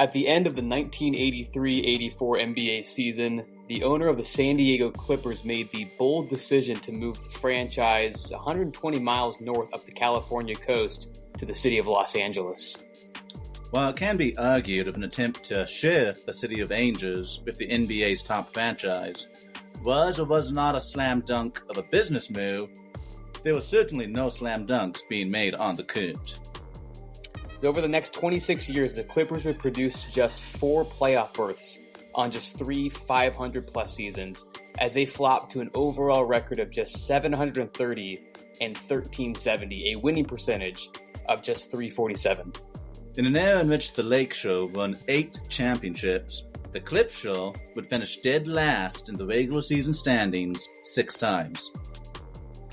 At the end of the 1983-84 NBA season, the owner of the San Diego Clippers made the bold decision to move the franchise 120 miles north up the California coast to the city of Los Angeles. While it can be argued of an attempt to share the City of Angels with the NBA's top franchise was or was not a slam dunk of a business move, there were certainly no slam dunks being made on the court. Over the next 26 years, the Clippers would produce just 4 playoff berths on just 3 500-plus seasons, as they flopped to an overall record of just 730 and 1370, a winning percentage of just 347. In an era in which the Lake Show won 8 championships, the Clip Show would finish dead last in the regular season standings 6 times.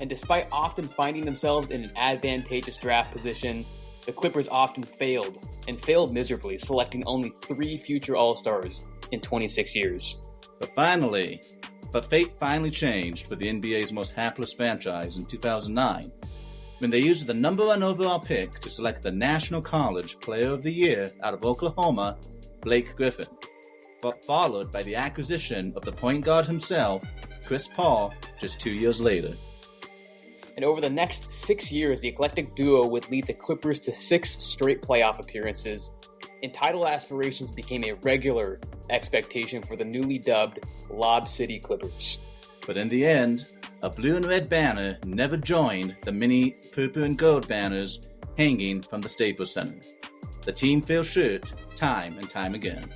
And despite often finding themselves in an advantageous draft position, the Clippers often failed, and failed miserably, selecting only 3 future All-Stars in 26 years. But fate finally changed for the NBA's most hapless franchise in 2009, when they used the number 1 overall pick to select the National College Player of the Year out of Oklahoma, Blake Griffin, but followed by the acquisition of the point guard himself, Chris Paul, just 2 years later. And over the next 6 years, the eclectic duo would lead the Clippers to 6 straight playoff appearances, and title aspirations became a regular expectation for the newly dubbed Lob City Clippers. But in the end, a blue and red banner never joined the many purple and gold banners hanging from the Staples Center. The team fell short time and time again.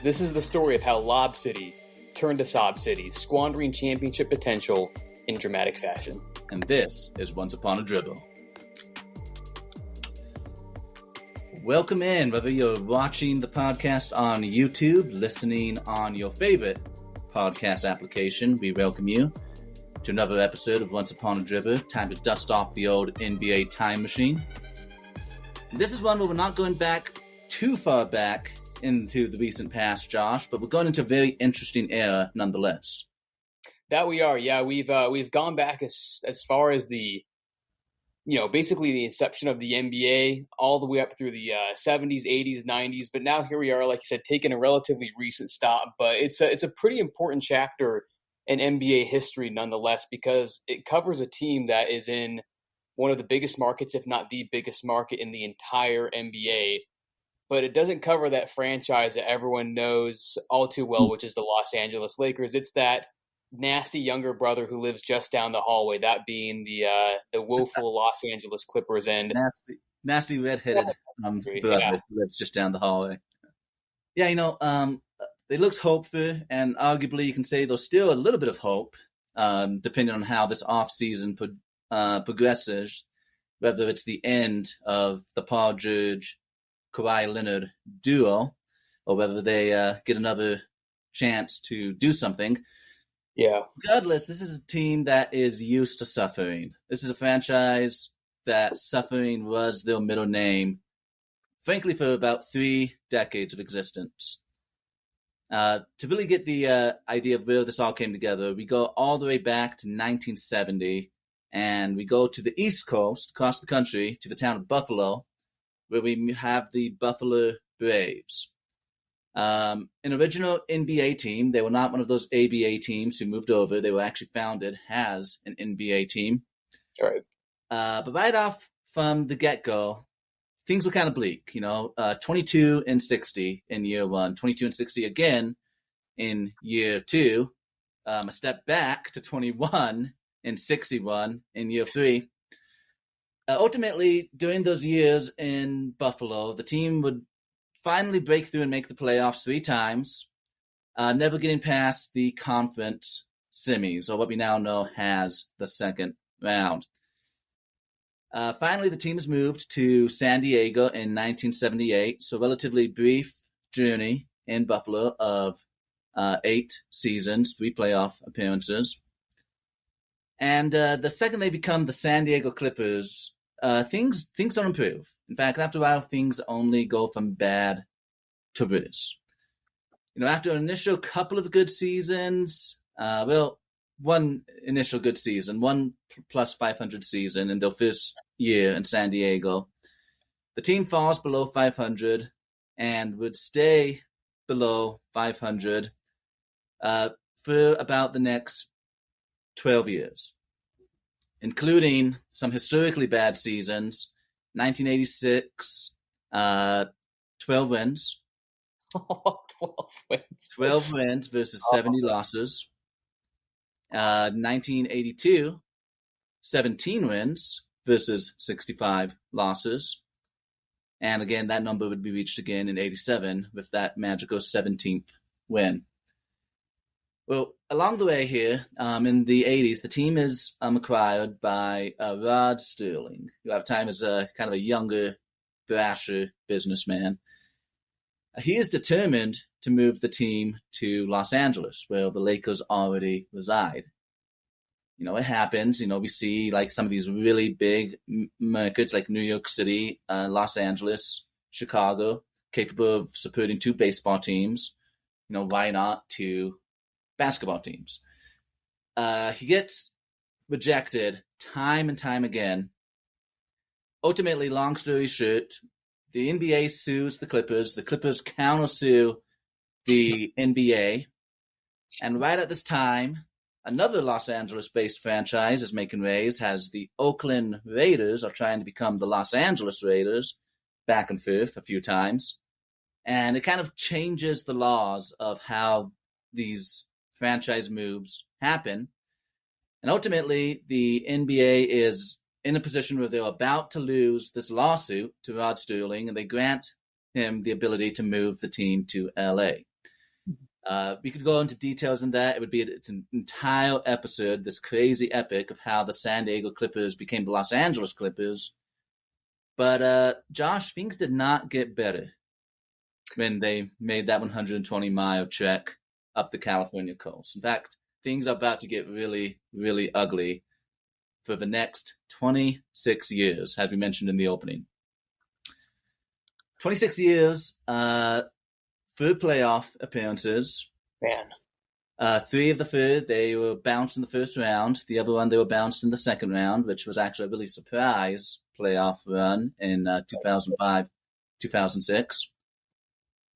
This is the story of how Lob City turned to Sob City, squandering championship potential in dramatic fashion. And this is Once Upon a Dribble. Welcome in, whether you're watching the podcast on YouTube, listening on your favorite podcast application, we welcome you to another episode of Once Upon a Dribble. Time to dust off the old NBA time machine. This is one where we're not going back too far back into the recent past, Josh, but we're going into a very interesting era nonetheless. That we are, yeah. We've gone back as far as basically the inception of the NBA, all the way up through the 70s, 80s, 90s. But now here we are, like you said, taking a relatively recent stop. But it's a pretty important chapter in NBA history nonetheless, because it covers a team that is in one of the biggest markets, if not the biggest market in the entire NBA. But it doesn't cover that franchise that everyone knows all too well, which is the Los Angeles Lakers. It's that nasty younger brother who lives just down the hallway, that being the woeful Los Angeles Clippers and nasty redheaded brother who lives just down the hallway. Yeah, they looked hopeful, and arguably you can say there's still a little bit of hope, depending on how this offseason progresses, whether it's the end of the Paul George, Kawhi Leonard duo, or whether they get another chance to do something. Yeah. Regardless, this is a team that is used to suffering. This is a franchise that suffering was their middle name, frankly, for about 3 decades of existence. To really get the idea of where this all came together, we go all the way back to 1970, and we go to the East Coast, across the country, to the town of Buffalo, where we have the Buffalo Braves. An original NBA team. They were not one of those ABA teams who moved over. They were actually founded as an NBA team. All right. But right off from the get-go, things were kind of bleak. 22 and 60 in year 1, 22 and 60 again in year 2. A step back to 21 and 61 in year 3. Ultimately, during those years in Buffalo, the team would finally break through and make the playoffs 3 times, never getting past the conference semis, or what we now know as the second round. Finally, the team has moved to San Diego in 1978, so relatively brief journey in Buffalo of 8 seasons, 3 playoff appearances. And the second they become the San Diego Clippers, things don't improve. In fact, after a while, things only go from bad to worse. After an initial couple of good seasons, one initial good season, 1 plus 500 season in their first year in San Diego, the team falls below 500 and would stay below 500 for about the next 12 years, including some historically bad seasons. 1986, 12 wins. 12 wins. 12 wins versus 70 losses. 1982, 17 wins versus 65 losses. And again, that number would be reached again in 87 with that magical 17th win. Well, along the way here, in the 80s, the team is acquired by Rod Sterling, who at the time is kind of a younger, brasher businessman. He is determined to move the team to Los Angeles, where the Lakers already reside. It happens. We see like some of these really big markets like New York City, Los Angeles, Chicago, capable of supporting 2 baseball teams. Why not 2 basketball teams? He gets rejected time and time again. Ultimately, long story short, the NBA sues the Clippers. The Clippers countersue the NBA. And right at this time, another Los Angeles-based franchise is making waves, has the Oakland Raiders are trying to become the Los Angeles Raiders, back and forth a few times. And it kind of changes the laws of how these franchise moves happen. And ultimately, the NBA is in a position where they're about to lose this lawsuit to Rod Sterling, and they grant him the ability to move the team to LA. We could go into details on that. It's an entire episode, this crazy epic of how the San Diego Clippers became the Los Angeles Clippers. But Josh, things did not get better when they made that 120-mile trek up the California coast. In fact, things are about to get really, really ugly for the next 26 years, as we mentioned in the opening. 26 years, 4 playoff appearances. Man. 3 of the 4, they were bounced in the first round. The other one, they were bounced in the second round, which was actually a really surprise playoff run in 2005, 2006.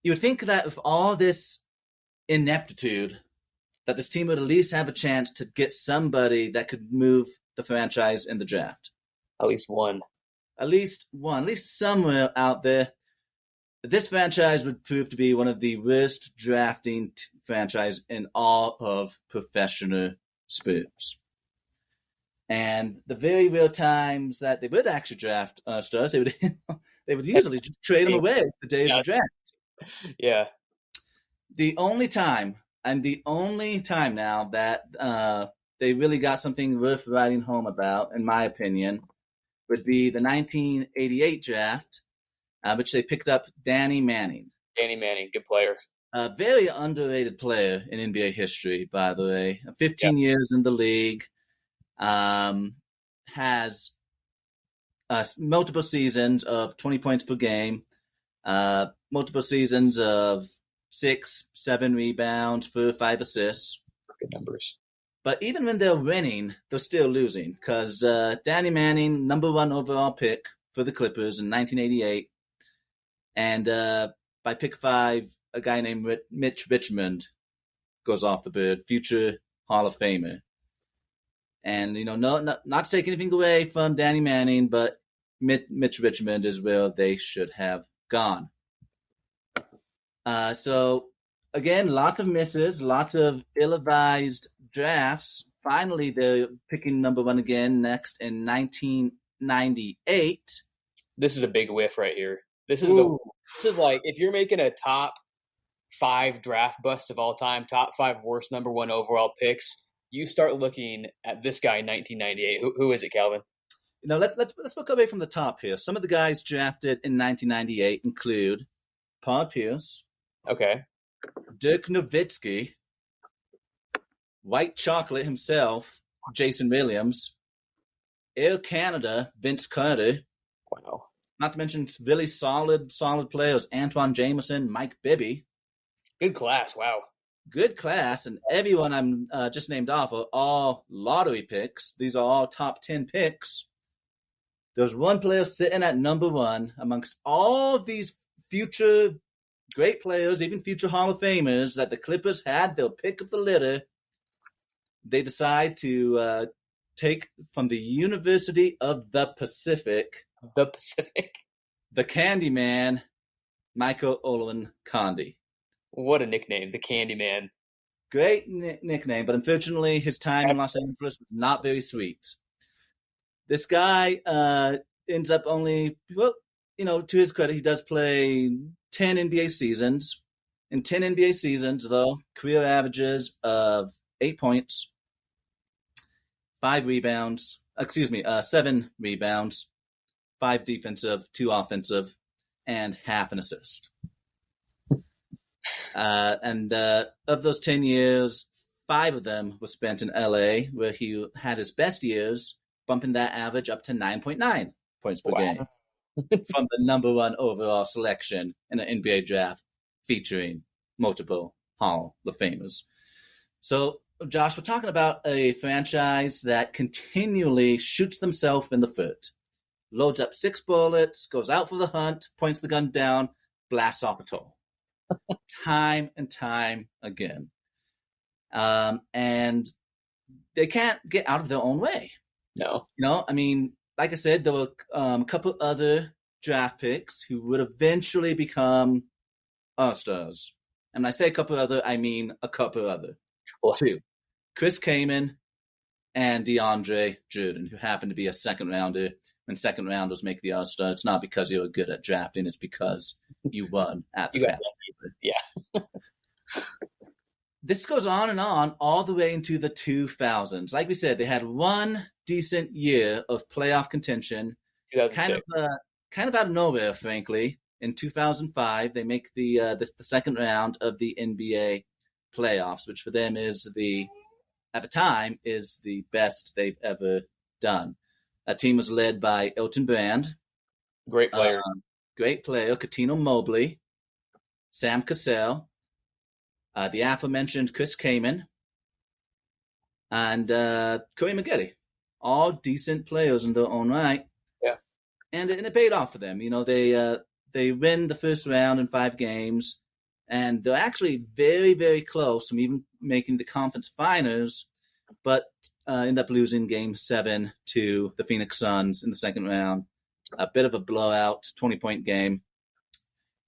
You would think that with all this ineptitude, that this team would at least have a chance to get somebody that could move the franchise in the draft. At least one. At least somewhere out there. This franchise would prove to be one of the worst drafting franchise in all of professional sports. And the very real times that they would actually draft stars, they would usually just trade them away the day of the draft. Yeah. The only time now that they really got something worth writing home about, in my opinion, would be the 1988 draft, which they picked up Danny Manning. Danny Manning, good player. A very underrated player in NBA history, by the way. 15 years in the league, has multiple seasons of 20 points per game, multiple seasons of 6, 7 rebounds, 4, 5 assists. Good numbers. But even when they're winning, they're still losing because Danny Manning, number 1 overall pick for the Clippers in 1988. And by pick 5, a guy named Mitch Richmond goes off the board, future Hall of Famer. And, not to take anything away from Danny Manning, but Mitch Richmond is where they should have gone. So, again, lots of misses, lots of ill-advised drafts. Finally, they're picking number 1 again next in 1998. This is a big whiff right here. This is like if you're making a top 5 draft busts of all time, top 5 worst number 1 overall picks, you start looking at this guy in 1998. Who is it, Calvin? Let's look away from the top here. Some of the guys drafted in 1998 include Paul Pierce. Okay. Dirk Nowitzki, White Chocolate himself, Jason Williams, Air Canada, Vince Carter. Wow. Not to mention really solid players, Antoine Jameson, Mike Bibby. Good class, wow. Good class, and everyone I'm just named off are all lottery picks. These are all top 10 picks. There's one player sitting at number 1 amongst all these future great players, even future Hall of Famers, that the Clippers had their pick of the litter, they decide to take from the University of the Pacific, The Pacific. the Candyman, Michael Olowokandi. What a nickname, the Candyman. Great nickname, but unfortunately, his time in Los Angeles was not very sweet. This guy ends up only, well, to his credit, he does play 10 NBA seasons. In 10 NBA seasons, though, career averages of 8 points, 7 rebounds, 5 defensive, 2 offensive, and half an assist. And of those 10 years, 5 of them were spent in LA, where he had his best years, bumping that average up to 9.9 points per game from the number 1 overall selection in an NBA draft featuring multiple Hall of Famers. So, Josh, we're talking about a franchise that continually shoots themselves in the foot, loads up 6 bullets, goes out for the hunt, points the gun down, blasts off a toll. Time and time again. And they can't get out of their own way. No. I mean, like I said, there were a couple other draft picks who would eventually become All-Stars. And when I say a couple other, I mean a couple other. Well, 2. Chris Kaman and DeAndre Jordan, who happened to be a second rounder. When second rounders make the All-Star, it's not because you were good at drafting, it's because you won at the past. Yeah. This goes on and on all the way into the 2000s. Like we said, they had one decent year of playoff contention. Kind of out of nowhere, frankly. In 2005, they make the second round of the NBA playoffs, which for them is at the time, is the best they've ever done. That team was led by Elton Brand. Great player. Cuttino Mobley, Sam Cassell, the aforementioned Chris Kaman, and Corey Maggette. All decent players in their own right. Yeah. And it paid off for them. They win the first round in 5 games, and they're actually very, very close from even making the conference finals, but end up losing Game 7 to the Phoenix Suns in the second round. A bit of a blowout, 20-point game.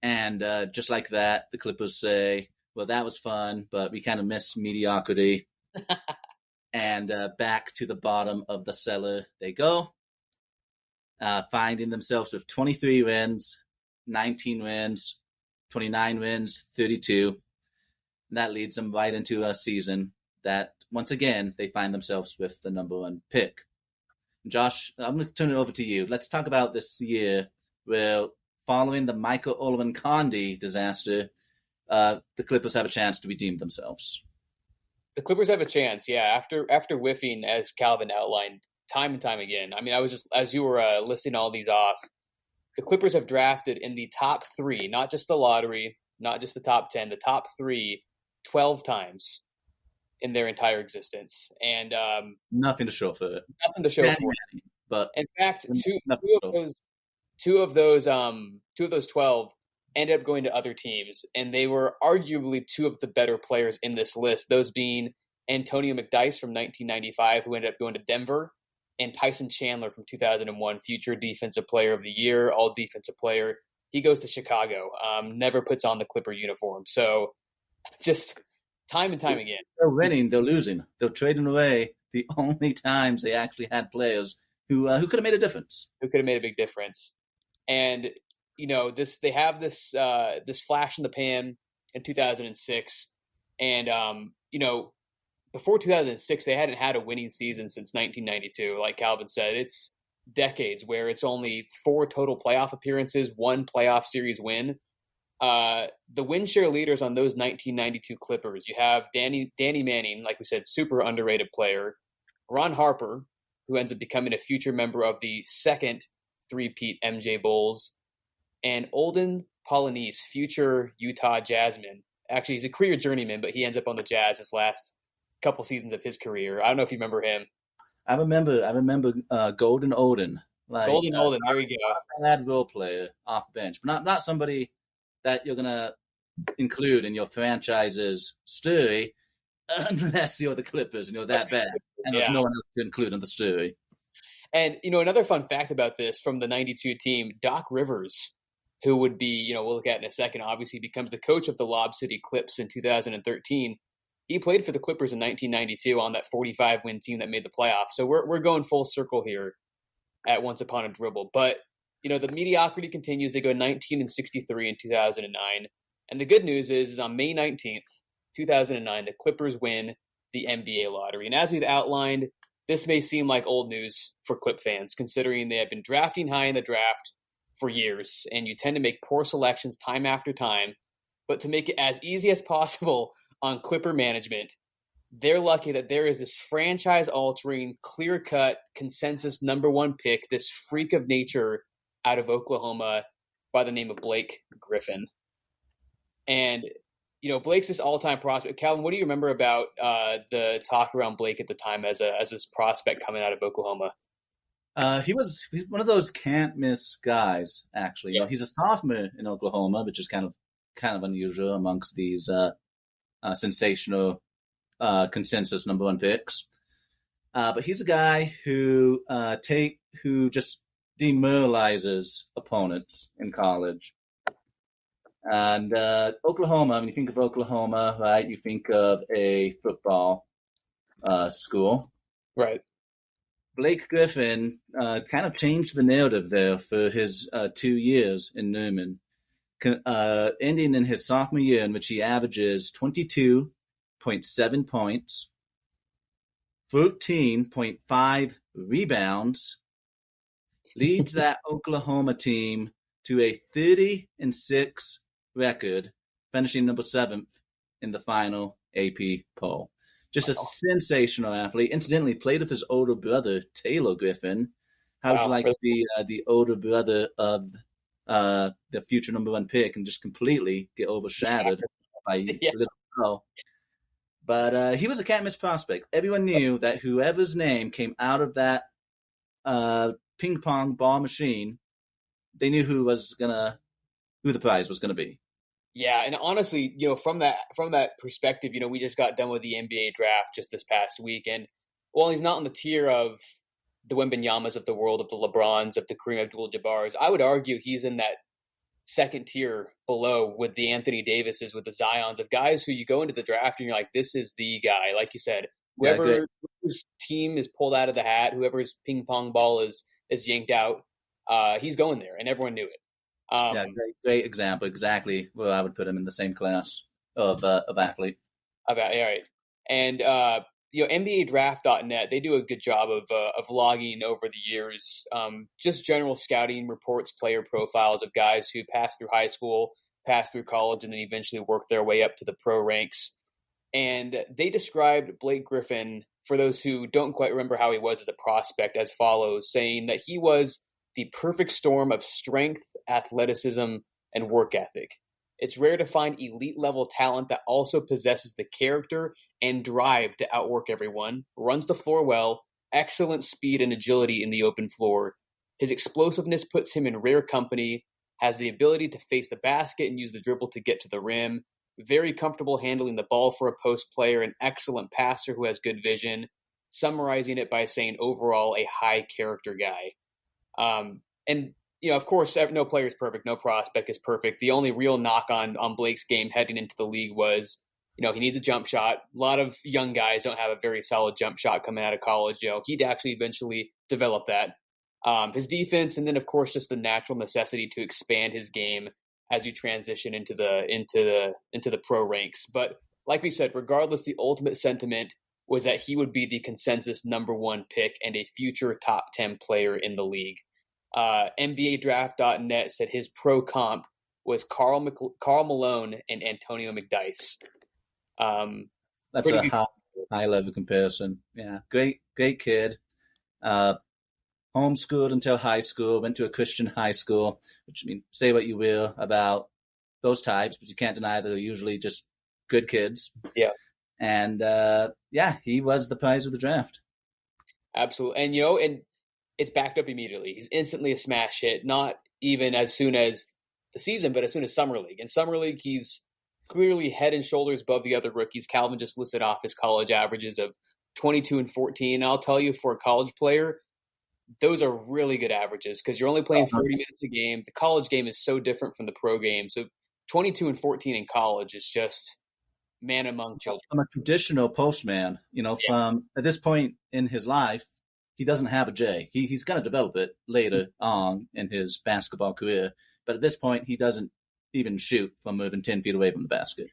And just like that, the Clippers say, well, that was fun, but we kind of miss mediocrity. And back to the bottom of the cellar they go, finding themselves with 23 wins, 19 wins, 29 wins, 32. And that leads them right into a season that, once again, they find themselves with the number 1 pick. Josh, I'm going to turn it over to you. Let's talk about this year where, following the Michael Olowokandi disaster, the Clippers have a chance to redeem themselves. The Clippers have a chance, yeah. After whiffing, as Calvin outlined, time and time again. I mean, I was just, as you were listing all these off, the Clippers have drafted in the top 3, not just the lottery, not just the top 10, the top 3, 12 times in their entire existence, and nothing to show for it. Nothing to show for it. But in fact, two of those 12 ended up going to other teams, and they were arguably 2 of the better players in this list. Those being Antonio McDyess from 1995, who ended up going to Denver, and Tyson Chandler from 2001, future Defensive Player of the Year, All Defensive Player. He goes to Chicago. Never puts on the Clipper uniform. So, just time and time again. They're winning, they're losing. They're trading away the only times they actually had players who could have made a difference. Who could have made a big difference. And, they have this flash in the pan in 2006. And, before 2006, they hadn't had a winning season since 1992. Like Calvin said, it's decades where it's only 4 total playoff appearances, 1 playoff series win. The win share leaders on those 1992 Clippers, you have Danny Manning, like we said, super underrated player. Ron Harper, who ends up becoming a future member of the second three-peat MJ Bulls. And Olden Polynice, future Utah Jazzman. Actually, he's a career journeyman, but he ends up on the Jazz his last couple seasons of his career. I don't know if you remember him. I remember Golden Olden. Golden Olden, there you go. A bad role player off the bench, but not somebody that you're gonna include in your franchise's story unless you're the Clippers and you're that bad. And there's Yeah. no one else to include in the story. And, another fun fact about this from the 92 team, Doc Rivers, who would be, we'll look at in a second, obviously becomes the coach of the Lob City Clips in 2013. He played for the Clippers in 1992 on that 45-win team that made the playoffs. So we're going full circle here at Once Upon a Dribble. But, the mediocrity continues. They go 19-63 in 2009. And the good news is on May 19th, 2009, the Clippers win the NBA lottery. And as we've outlined, this may seem like old news for Clip fans, considering they have been drafting high in the draft for years, and you tend to make poor selections time after time. But to make it as easy as possible on Clipper management, they're lucky that there is this franchise-altering, clear-cut, consensus number one pick, this freak of nature out of Oklahoma by the name of Blake Griffin. And Blake's this all-time prospect. Calvin, what do you remember about the talk around Blake at the time as this prospect coming out of Oklahoma? He's one of those can't miss guys. Actually, he's a sophomore in Oklahoma, which is kind of unusual amongst these sensational consensus number one picks. But he's a guy who just demoralizes opponents in college. And Oklahoma, when you think of Oklahoma, right, you think of a football school. Right. Blake Griffin kind of changed the narrative there for his 2 years in Newman, ending in his sophomore year in which he averages 22.7 points, 13.5 rebounds, leads that Oklahoma team to a 30-6 record, finishing number 7th in the final AP poll. Just a sensational athlete. Incidentally, played with his older brother, Taylor Griffin. How would you like to be the older brother of the future number one pick and just completely get overshadowed by little Bo? But he was a can't miss prospect. Everyone knew that whoever's name came out of that ping pong ball machine, they knew who the prize was gonna be. Yeah, and honestly, from that perspective, we just got done with the NBA draft just this past week, and while he's not on the tier of the Wembanyamas of the world, of the LeBrons, of the Kareem Abdul-Jabbars, I would argue he's in that second tier below with the Anthony Davises, with the Zions, of guys who you go into the draft and you're like, this is the guy. Like you said, whoever's team is pulled out of the hat, whoever's ping pong ball is yanked out, he's going there, and everyone knew it. Great example. Exactly where I would put him in the same class of athlete. All right. And NBADraft.net, they do a good job of logging over the years, just general scouting reports, player profiles of guys who passed through high school, passed through college, and then eventually worked their way up to the pro ranks. And they described Blake Griffin, for those who don't quite remember how he was as a prospect, as follows, saying that he was the perfect storm of strength, athleticism, and work ethic. It's rare to find elite-level talent that also possesses the character and drive to outwork everyone, runs the floor well, excellent speed and agility in the open floor. His explosiveness puts him in rare company, has the ability to face the basket and use the dribble to get to the rim, very comfortable handling the ball for a post player, an excellent passer who has good vision, summarizing it by saying overall a high-character guy. And of course, no player is perfect. No prospect is perfect. The only real knock on Blake's game heading into the league was, he needs a jump shot. A lot of young guys don't have a very solid jump shot coming out of college. He'd actually eventually develop that. His defense, and then of course just the natural necessity to expand his game as you transition into the pro ranks. But like we said, regardless, the ultimate sentiment was that he would be the consensus number one pick and a future top 10 player in the league. NBADraft.net said his pro comp was Karl Malone and Antonio McDyess. That's a high level comparison. Yeah, great kid. Homeschooled until high school, went to a Christian high school, which, say what you will about those types, but you can't deny that they're usually just good kids. Yeah. And he was the prize of the draft. Absolutely. And, and it's backed up immediately. He's instantly a smash hit, not even as soon as the season, but as soon as Summer League. In Summer League, he's clearly head and shoulders above the other rookies. Calvin just listed off his college averages of 22 and 14. And I'll tell you, for a college player, those are really good averages because you're only playing 40 minutes a game. The college game is so different from the pro game. So 22 and 14 in college is just man among children. From a traditional postman, from at this point in his life, he doesn't have a J. He's going to develop it later on in his basketball career. But at this point, he doesn't even shoot from more than 10 feet away from the basket.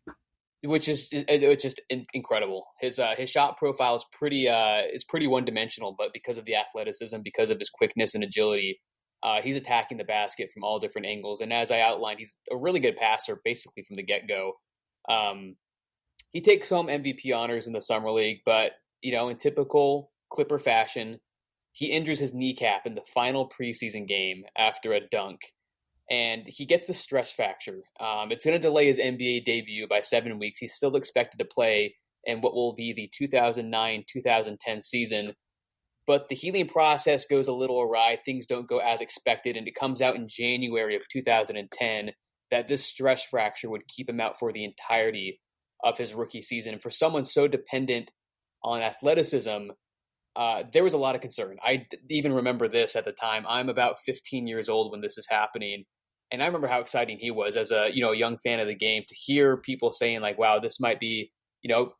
Which is it's just incredible. His shot profile is pretty one dimensional, but because of the athleticism, because of his quickness and agility, he's attacking the basket from all different angles. And as I outlined, he's a really good passer basically from the get go. He takes home MVP honors in the summer league, but in typical Clipper fashion, he injures his kneecap in the final preseason game after a dunk. And he gets the stress fracture. It's going to delay his NBA debut by 7 weeks. He's still expected to play in what will be the 2009-2010 season. But the healing process goes a little awry. Things don't go as expected. And it comes out in January of 2010 that this stress fracture would keep him out for the entirety of his rookie season. And for someone so dependent on athleticism, there was a lot of concern. I even remember this at the time. I'm about 15 years old when this is happening. And I remember how exciting he was as a young fan of the game to hear people saying like, wow, this might be,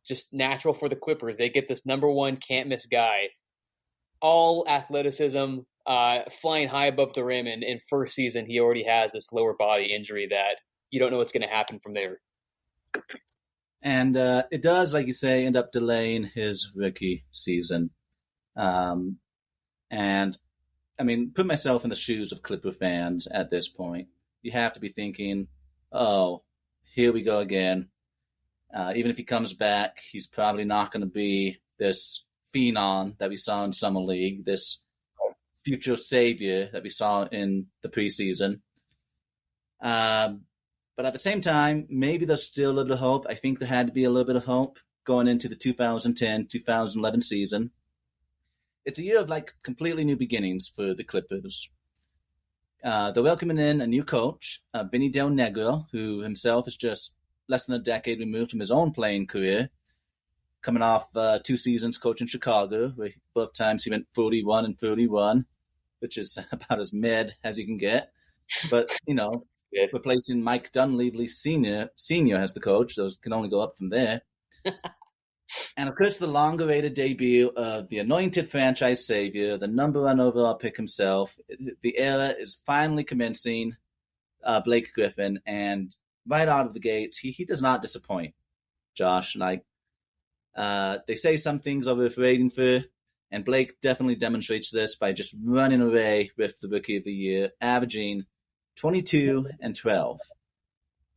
just natural for the Clippers. They get this number one can't miss guy, all athleticism, flying high above the rim. And in first season, he already has this lower body injury that you don't know what's going to happen from there. And it does, like you say, end up delaying his rookie season. And I mean, put myself in the shoes of Clipper fans at this point. You have to be thinking, oh, here we go again. Even if he comes back, he's probably not going to be this phenom that we saw in Summer League, this future savior that we saw in the preseason. But at the same time, maybe there's still a little bit of hope. I think there had to be a little bit of hope going into the 2010-2011 season. It's a year of completely new beginnings for the Clippers. They're welcoming in a new coach, Vinny Del Negro, who himself is just less than a decade removed from his own playing career, coming off 2 seasons coaching Chicago, where both times he went 41 and 31, which is about as mid as you can get. But, replacing Mike Dunleavy Sr. as the coach, those can only go up from there. And, of course, the long-awaited debut of the anointed franchise savior, the number 1 overall pick himself. The era is finally commencing, Blake Griffin. And right out of the gates, he does not disappoint, Josh. They say some things are worth waiting for, and Blake definitely demonstrates this by just running away with the Rookie of the Year, averaging 22 and 12.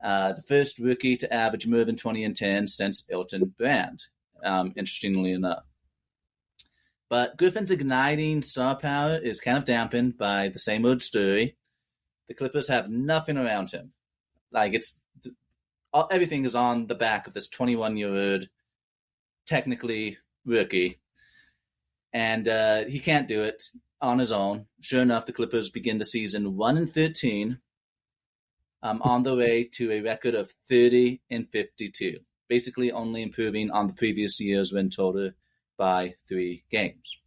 The first rookie to average more than 20 and 10 since Elton Brand. Interestingly enough. But Griffin's igniting star power is kind of dampened by the same old story. The Clippers have nothing around him. Everything is on the back of this 21-year-old, technically rookie. And he can't do it on his own. Sure enough, the Clippers begin the season 1-13, on the way to a record of 30 and 52. Basically only improving on the previous year's win total by 3 games.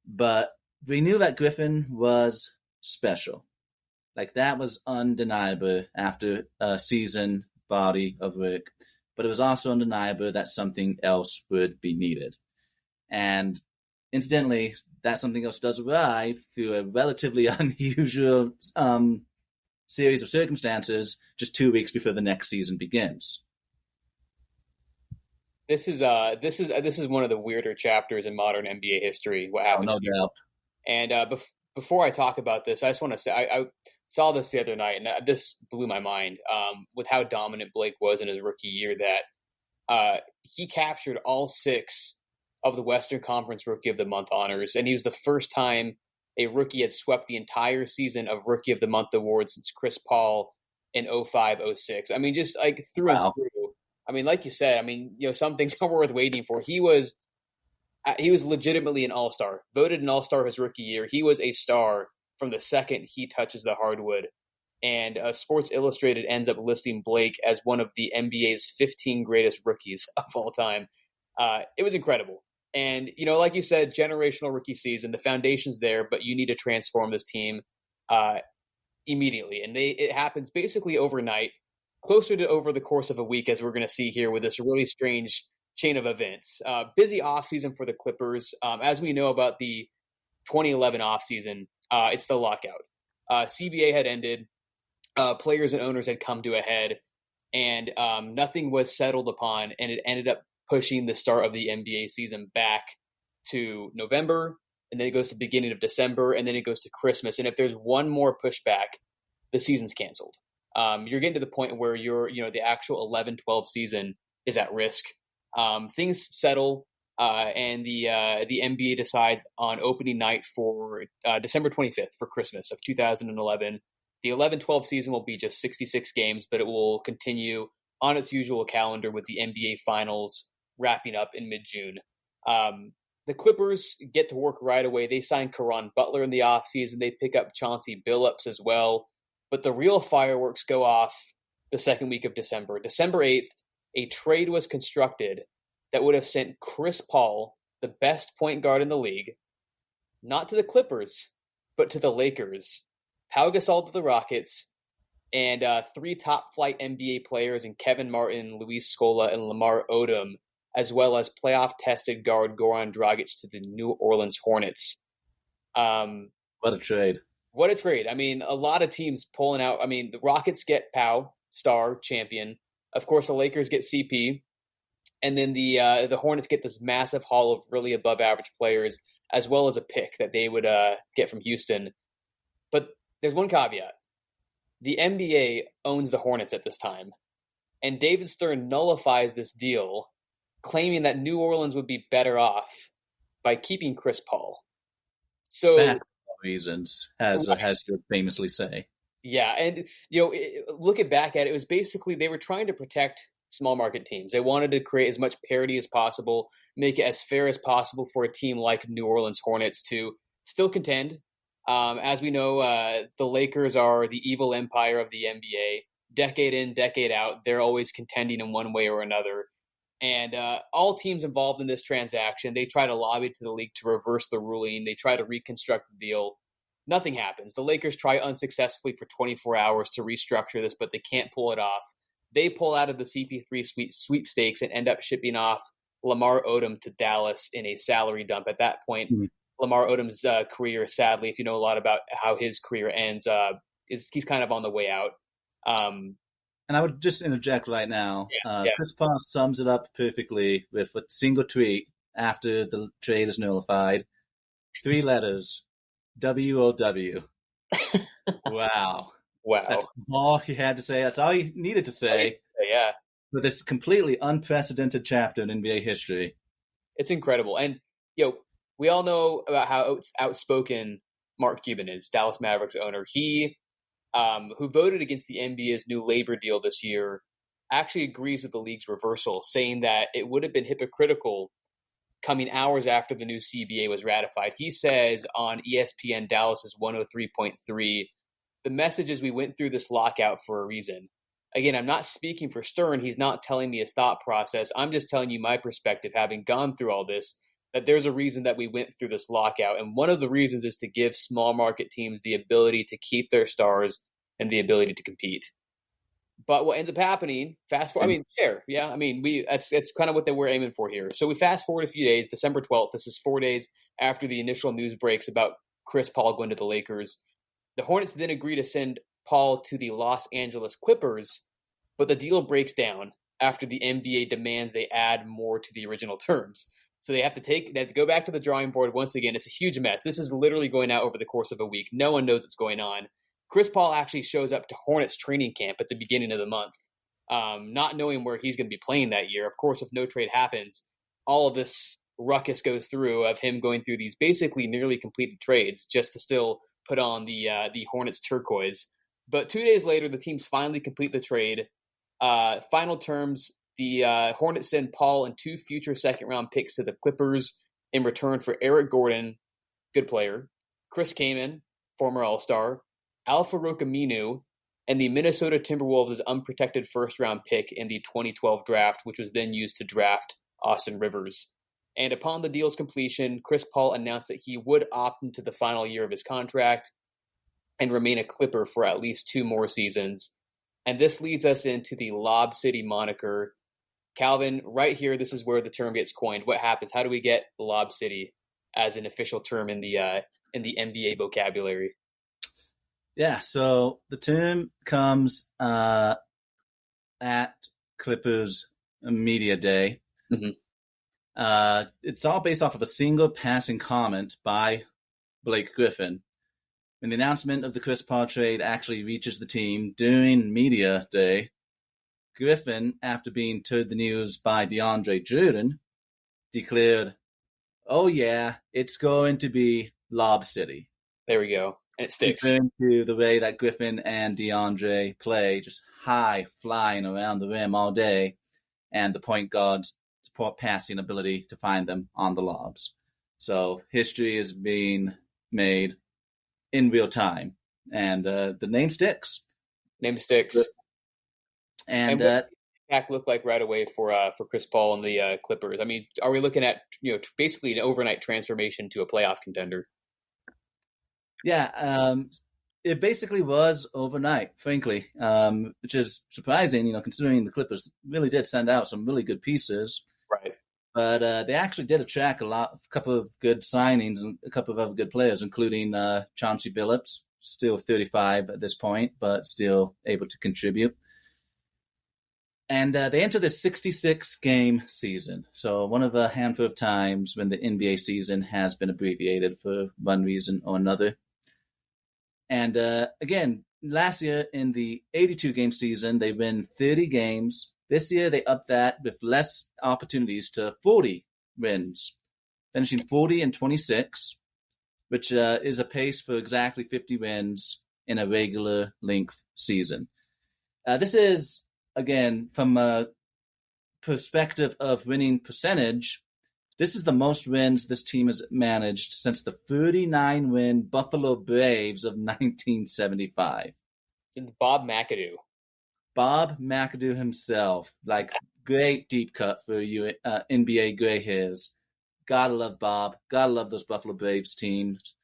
But we knew that Griffin was special. That was undeniable after a season body of work. But it was also undeniable that something else would be needed. And incidentally, that something else does arrive through a relatively unusual series of circumstances just 2 weeks before the next season begins. This is one of the weirder chapters in modern NBA history. What happens? No doubt. And before I talk about this, I just want to say I saw this the other night, and this blew my mind with how dominant Blake was in his rookie year. That he captured all 6 of the Western Conference Rookie of the Month honors, and he was the first time a rookie had swept the entire season of Rookie of the Month awards since Chris Paul in 05-06. I mean, just through and through. I mean, like you said, some things are worth waiting for. He was legitimately an all-star, voted an all-star his rookie year. He was a star from the second he touches the hardwood and Sports Illustrated ends up listing Blake as one of the NBA's 15 greatest rookies of all time. It was incredible. And, like you said, generational rookie season, the foundation's there, but you need to transform this team immediately. And it happens basically overnight, closer to over the course of a week, as we're going to see here with this really strange chain of events. Busy offseason for the Clippers. As we know about the 2011 offseason, it's the lockout. CBA had ended. Players and owners had come to a head, and nothing was settled upon, and it ended up pushing the start of the NBA season back to November, and then it goes to the beginning of December, and then it goes to Christmas. And if there's one more pushback, the season's canceled. You're getting to the point where the actual 11-12 season is at risk. Things settle, and the NBA decides on opening night for December 25th for Christmas of 2011. The 11-12 season will be just 66 games, but it will continue on its usual calendar with the NBA Finals wrapping up in mid-June. The Clippers get to work right away. They sign Caron Butler in the offseason. They pick up Chauncey Billups as well. But the real fireworks go off the second week of December. December 8th, a trade was constructed that would have sent Chris Paul, the best point guard in the league, not to the Clippers, but to the Lakers. Pau Gasol to the Rockets, and three top-flight NBA players in Kevin Martin, Luis Scola, and Lamar Odom, as well as playoff-tested guard Goran Dragic to the New Orleans Hornets. What a trade. What a trade. I mean, a lot of teams pulling out. I mean, the Rockets get Pau, star, champion. Of course, the Lakers get CP. And then the Hornets get this massive haul of really above-average players, as well as a pick that they would get from Houston. But there's one caveat. The NBA owns the Hornets at this time, and David Stern nullifies this deal, claiming that New Orleans would be better off by keeping Chris Paul. So Bad reasons, as he would famously say. Yeah, and looking back at it, it was basically they were trying to protect small market teams. They wanted to create as much parity as possible, make it as fair as possible for a team like New Orleans Hornets to still contend. As we know, the Lakers are the evil empire of the NBA. Decade in, decade out, they're always contending in one way or another. And all teams involved in this transaction, they try to lobby to the league to reverse the ruling. They try to reconstruct the deal. Nothing happens. The Lakers try unsuccessfully for 24 hours to restructure this, but they can't pull it off. They pull out of the CP3 sweepstakes and end up shipping off Lamar Odom to Dallas in a salary dump. At that point, Lamar Odom's career, sadly, if you know a lot about how his career ends, he's kind of on the way out. And I would just interject right now. Chris Paul sums it up perfectly with a single tweet after the trade is nullified. 3 letters. WOW. Wow. That's all he had to say. That's all he needed to say. Yeah. For this completely unprecedented chapter in NBA history. It's incredible. And, we all know about how outspoken Mark Cuban is, Dallas Mavericks owner. He, who voted against the NBA's new labor deal this year, actually agrees with the league's reversal, saying that it would have been hypocritical coming hours after the new CBA was ratified. He says on ESPN Dallas's 103.3, the message is we went through this lockout for a reason. Again, I'm not speaking for Stern. He's not telling me his thought process. I'm just telling you my perspective, having gone through all this, that there's a reason that we went through this lockout. And one of the reasons is to give small market teams the ability to keep their stars and the ability to compete. But what ends up happening, fast forward, fair. Yeah. It's kind of what they were aiming for here. So we fast forward a few days, December 12th. This is 4 days after the initial news breaks about Chris Paul going to the Lakers. The Hornets then agree to send Paul to the Los Angeles Clippers, but the deal breaks down after the NBA demands they add more to the original terms. So they have to go back to the drawing board once again. It's a huge mess. This is literally going out over the course of a week. No one knows what's going on. Chris Paul actually shows up to Hornets training camp at the beginning of the month, not knowing where he's going to be playing that year. Of course, if no trade happens, all of this ruckus goes through of him going through these basically nearly completed trades just to still put on the Hornets turquoise. But 2 days later, the teams finally complete the trade. Final terms, the Hornets send Paul and 2 future second-round picks to the Clippers in return for Eric Gordon, good player, Chris Kaman, former All-Star, Al-Farouq Aminu, and the Minnesota Timberwolves' unprotected first-round pick in the 2012 draft, which was then used to draft Austin Rivers. And upon the deal's completion, Chris Paul announced that he would opt into the final year of his contract and remain a Clipper for at least 2 more seasons. And this leads us into the Lob City moniker. Calvin, right here, this is where the term gets coined. What happens? How do we get Lob City as an official term in the NBA vocabulary? Yeah, so the term comes at Clippers Media Day. Mm-hmm. It's all based off of a single passing comment by Blake Griffin. When the announcement of the Chris Paul trade actually reaches the team during Media Day, Griffin, after being told the news by DeAndre Jordan, declared, "Oh yeah, it's going to be Lob City." There we go. And it sticks. Referring to the way that Griffin and DeAndre play, just high flying around the rim all day, and the point guard's passing ability to find them on the lobs. So history is being made in real time, and the name sticks. Name sticks. And what does the impact look like right away for Chris Paul and the Clippers? I mean, are we looking at basically an overnight transformation to a playoff contender? Yeah, it basically was overnight, frankly, which is surprising, considering the Clippers really did send out some really good pieces. Right. But they actually did attract a couple of good signings and a couple of other good players, including Chauncey Billups, still 35 at this point, but still able to contribute. And they enter this 66-game season. So one of a handful of times when the NBA season has been abbreviated for one reason or another. And again, last year in the 82-game season, they win 30 games. This year, they upped that with less opportunities to 40 wins, finishing 40-26, which is a pace for exactly 50 wins in a regular length season. This is, again, from a perspective of winning percentage, this is the most wins this team has managed since the 39-win Buffalo Braves of 1975. It's Bob McAdoo. Bob McAdoo himself, great deep cut for you NBA gray hairs. Gotta love Bob. Gotta love those Buffalo Braves teams.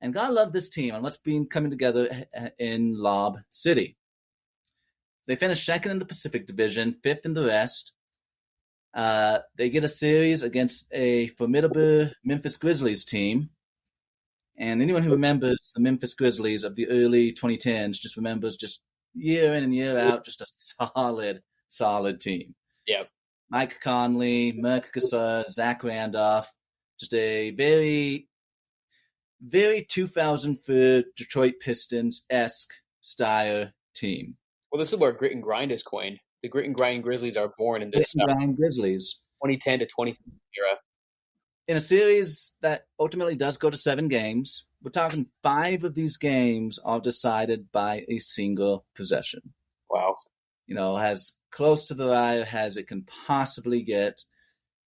And gotta love this team and what's been coming together in Lob City. They finished second in the Pacific Division, fifth in the West. They get a series against a formidable Memphis Grizzlies team. And anyone who remembers the Memphis Grizzlies of the early 2010s just remembers just year in and year out, just a solid team. Yeah. Mike Conley, Mark Gasol, Zach Randolph, just a very, very 2004 Detroit Pistons-esque style team. Well, this is where grit and grind is coined. The grit and grind Grizzlies are born in this Grit and grind Grizzlies. 2010 to 2015 era. In a series that ultimately does go to 7 games, we're talking 5 of these games are decided by a single possession. Wow. As close to the wire as it can possibly get.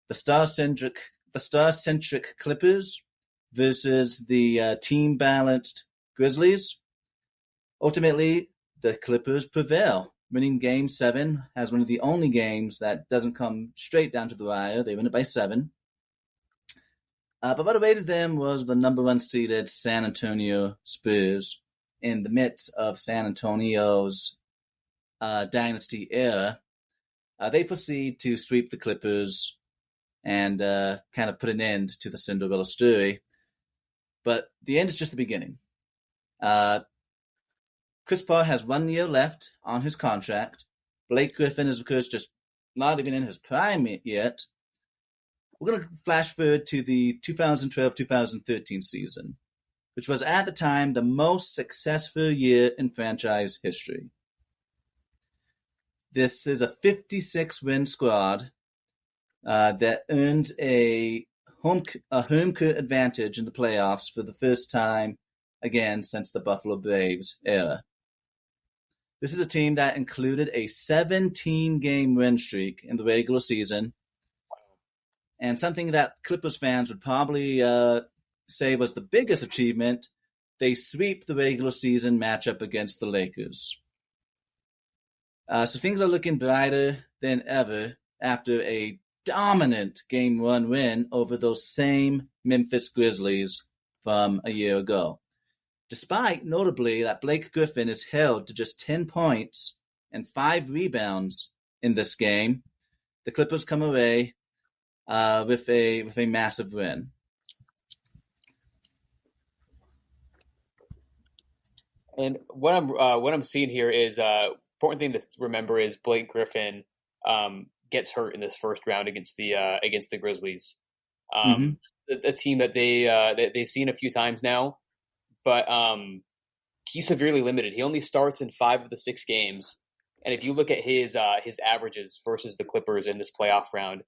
The star-centric Clippers versus the team-balanced Grizzlies. Ultimately, the Clippers prevail, winning Game 7 as one of the only games that doesn't come straight down to the wire. They win it by 7. But what awaited them was the number 1 seeded San Antonio Spurs in the midst of San Antonio's dynasty era. They proceed to sweep the Clippers and kind of put an end to the Cinderella story. But the end is just the beginning. Chris Paul has 1 year left on his contract. Blake Griffin is, of course, just not even in his prime yet. We're going to flash forward to the 2012-2013 season, which was at the time the most successful year in franchise history. This is a 56-win squad that earns a home court advantage in the playoffs for the first time, again, since the Buffalo Braves era. This is a team that included a 17-game win streak in the regular season, and something that Clippers fans would probably say was the biggest achievement. They sweep the regular season matchup against the Lakers. So things are looking brighter than ever after a dominant Game 1 win over those same Memphis Grizzlies from a year ago. Despite, notably, that Blake Griffin is held to just 10 points and 5 rebounds in this game, the Clippers come away with a massive win. And what I'm seeing here is important thing to remember is Blake Griffin gets hurt in this first round against the Grizzlies, Mm-hmm. a team that they've seen a few times now, but he's severely limited. He only starts in 5 of the 6 games, and if you look at his averages versus the Clippers in this playoff round,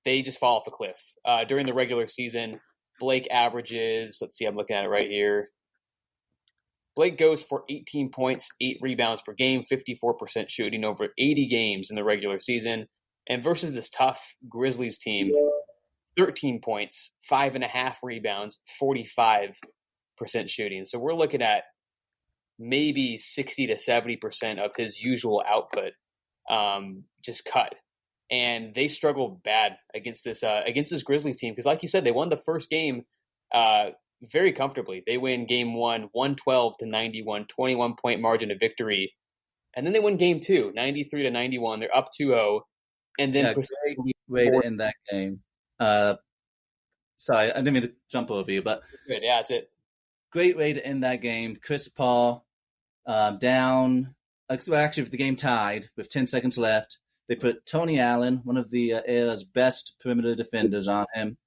they just fall off a cliff. During the regular season, Blake averages. Let's see, I'm looking at it right here. Blake goes for 18 points, 8 rebounds per game, 54% shooting over 80 games in the regular season. And versus this tough Grizzlies team, 13 points, 5.5 rebounds, 45% shooting. So we're looking at maybe 60 to 70% of his usual output just cut. And they struggled bad against this Grizzlies team because, like you said, they won the first game very comfortably. They win game 1, 112-91, 21-point margin of victory. And then they win game 2, 93-91. They're up 2-0. And then great way to end that game. Sorry, I didn't mean to jump over you, but good. Yeah, that's it. Great way to end that game. Chris Paul down. Actually, the game tied with 10 seconds left. They put Tony Allen, one of the era's best perimeter defenders, on him.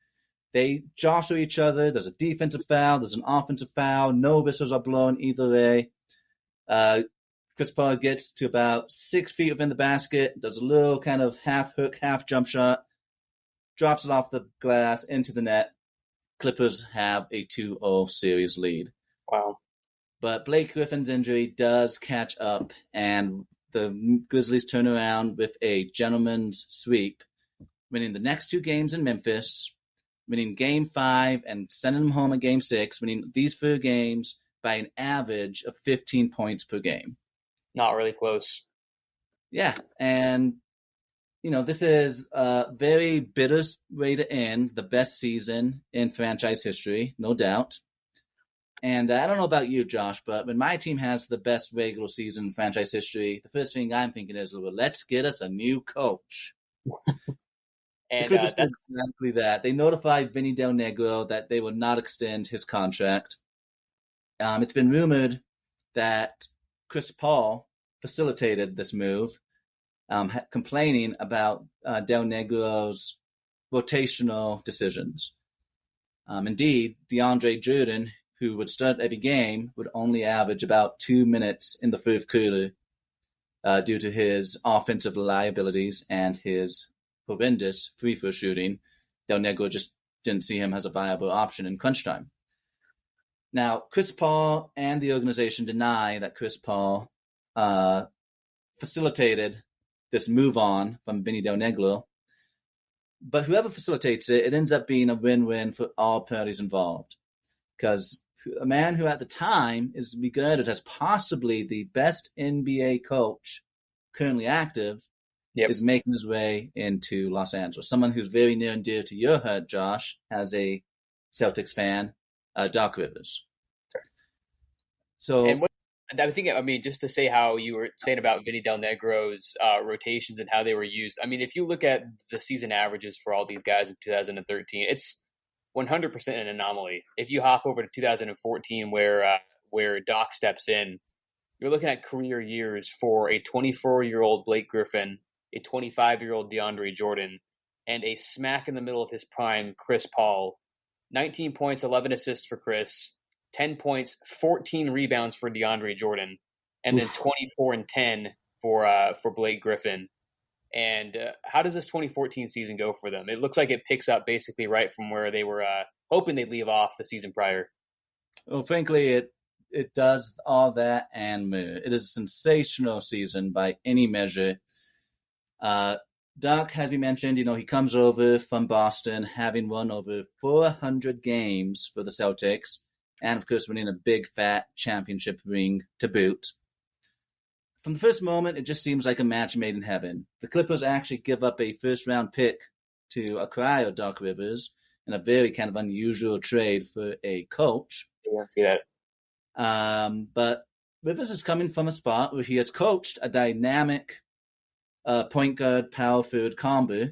They jostle each other. There's a defensive foul. There's an offensive foul. No whistles are blown either way. Chris Paul gets to about 6 feet within the basket, does a little kind of half hook, half jump shot, drops it off the glass into the net. Clippers have a 2-0 series lead. Wow. But Blake Griffin's injury does catch up, and the Grizzlies turn around with a gentleman's sweep, winning the next 2 games in Memphis, winning Game 5 and sending them home in Game 6, winning these 4 games by an average of 15 points per game. Not really close. Yeah, and this is a very bitter way to end the best season in franchise history, no doubt. And I don't know about you, Josh, but when my team has the best regular season in franchise history, the first thing I'm thinking is, well, let's get us a new coach. And the Clippers did exactly that. They notified Vinny Del Negro that they would not extend his contract. It's been rumored that Chris Paul facilitated this move, complaining about Del Negro's rotational decisions. Indeed, DeAndre Jordan, who would start every game, would only average about 2 minutes in the fourth quarter due to his offensive liabilities and his horrendous free-throw shooting. Del Negro just didn't see him as a viable option in crunch time. Now, Chris Paul and the organization deny that Chris Paul facilitated this move on from Vinny Del Negro. But whoever facilitates it, it ends up being a win-win for all parties involved. Because a man who at the time is regarded as possibly the best NBA coach currently active is making his way into Los Angeles. Someone who's very near and dear to your heart, Josh, as a Celtics fan, Doc Rivers. Sure. So, and I mean, just to say how you were saying about Vinny Del Negro's rotations and how they were used. I mean, if you look at the season averages for all these guys in 2013, it's 100% an anomaly. If you hop over to 2014, where Doc steps in, you're looking at career years for a 24-year-old Blake Griffin, a 25-year-old DeAndre Jordan, and a smack in the middle of his prime Chris Paul. 19 points, 11 assists for Chris, 10 points, 14 rebounds for DeAndre Jordan, and then 24 and 10 for Blake Griffin. And how does this 2014 season go for them? It looks like it picks up basically right from where they were hoping they'd leave off the season prior. Well, frankly, it does all that and more. It is a sensational season by any measure. Doc, as we mentioned, he comes over from Boston, having won over 400 games for the Celtics, and of course winning a big fat championship ring to boot. from the first moment, it just seems like a match made in heaven. The Clippers actually give up a first-round pick to acquire Doc Rivers in a very kind of unusual trade for a coach. Yeah, see that. But Rivers is coming from a spot where he has coached a dynamic point guard power forward combo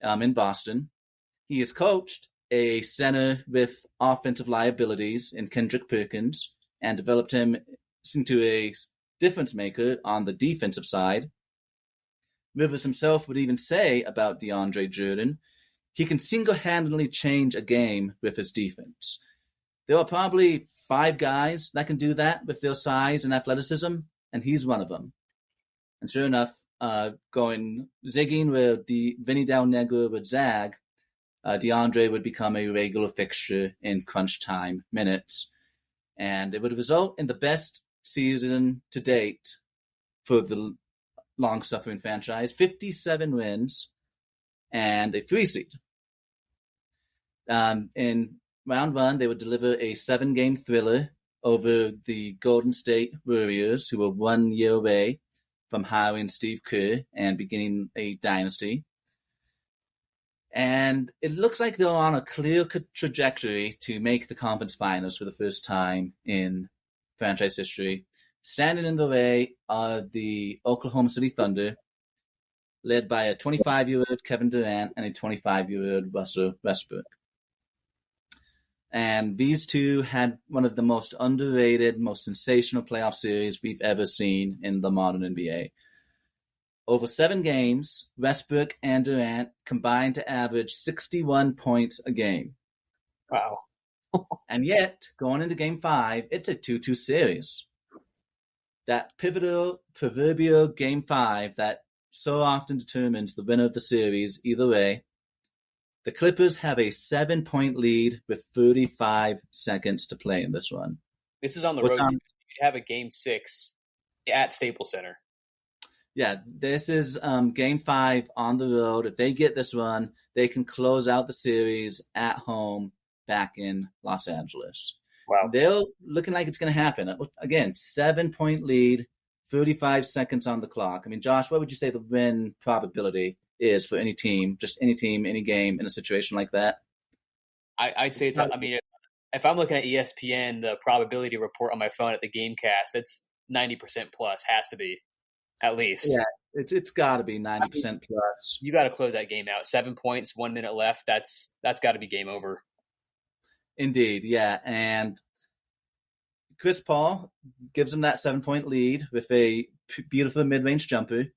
in Boston. He has coached a center with offensive liabilities in Kendrick Perkins and developed him into a difference maker on the defensive side. Rivers himself would even say about DeAndre Jordan, he can single-handedly change a game with his defense. There are probably 5 guys that can do that with their size and athleticism, and he's one of them. And sure enough, zigging where Vinny Del Negro would zag, DeAndre would become a regular fixture in crunch time minutes. And it would result in the best season to date for the long-suffering franchise, 57 wins and a 3 seed. In round 1, they would deliver a 7-game thriller over the Golden State Warriors, who were 1 year away from hiring Steve Kerr and beginning a dynasty. And it looks like they're on a clear trajectory to make the conference finals for the first time in franchise history. Standing in the way are the Oklahoma City Thunder, led by a 25-year-old Kevin Durant and a 25-year-old Russell Westbrook. And these two had one of the most underrated, most sensational playoff series we've ever seen in the modern NBA. Over 7 games, Westbrook and Durant combined to average 61 points a game. Wow. And yet, going into Game 5, it's a 2-2 series. That pivotal, proverbial Game 5 that so often determines the winner of the series either way. The Clippers have a 7-point lead with 35 seconds to play in this one. This is on the road. You'd have a Game 6 at Staples Center. Yeah, this is Game 5 on the road. If they get this one, they can close out the series at home back in Los Angeles. Wow. They're looking like it's going to happen. Again, 7-point lead, 35 seconds on the clock. I mean, Josh, what would you say the win probability is for any team, any game in a situation like that? I'd say it's, I mean, if I'm looking at ESPN, the probability report on my phone at the Gamecast, it's 90% plus, has to be, at least. Yeah, it's got to be 90% plus. You got to close that game out. 7 points, 1 minute left. That's got to be game over. Indeed, yeah. And Chris Paul gives him that 7-point lead with a beautiful mid-range jumper.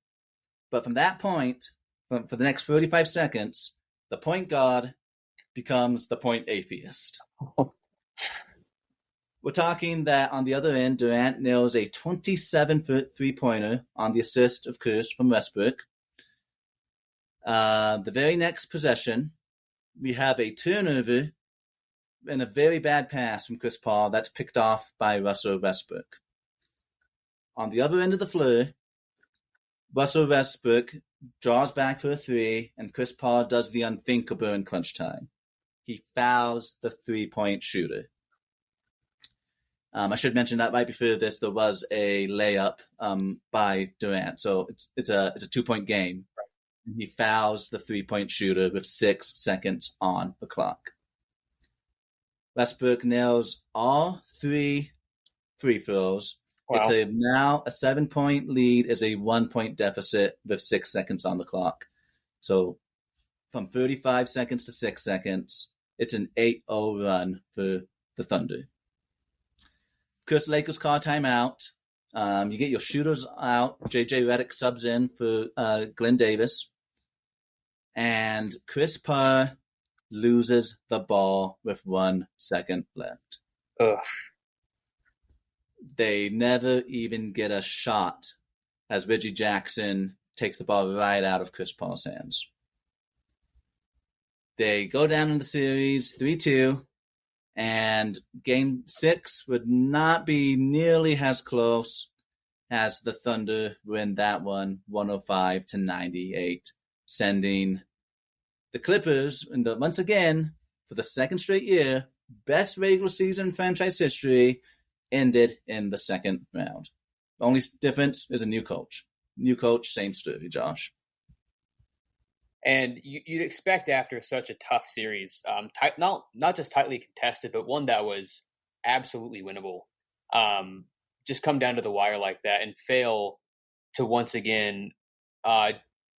But from that point, for the next 35 seconds, the point guard becomes the point atheist. We're talking that on the other end, Durant nails a 27-foot three-pointer on the assist of Curse from Westbrook. The very next possession, we have a turnover and a very bad pass from Chris Paul that's picked off by Russell Westbrook. On the other end of the floor, Russell Westbrook draws back for a 3, and Chris Paul does the unthinkable in crunch time. He fouls the 3-point shooter. I should mention that right before this, there was a layup by Durant, so it's a 2-point game. He fouls the 3-point shooter with 6 seconds on the clock. Westbrook nails all 3 free throws. Wow. It's now a 7-point lead is a 1-point deficit with 6 seconds on the clock. So from 35 seconds to 6 seconds, it's an 8-0 run for the Thunder. Of course, Lakers call timeout. You get your shooters out. JJ Redick subs in for Glenn Davis. And Chris Paul loses the ball with 1 second left. Ugh. They never even get a shot as Reggie Jackson takes the ball right out of Chris Paul's hands. They go down in the series 3-2, and Game 6 would not be nearly as close as the Thunder win that one 105-98, sending the Clippers, once again, for the second straight year, best regular season in franchise history, ended in the second round. Only difference is a new coach. New coach, same story, Josh. And you'd expect after such a tough series, not just tightly contested, but one that was absolutely winnable, just come down to the wire like that and fail to once again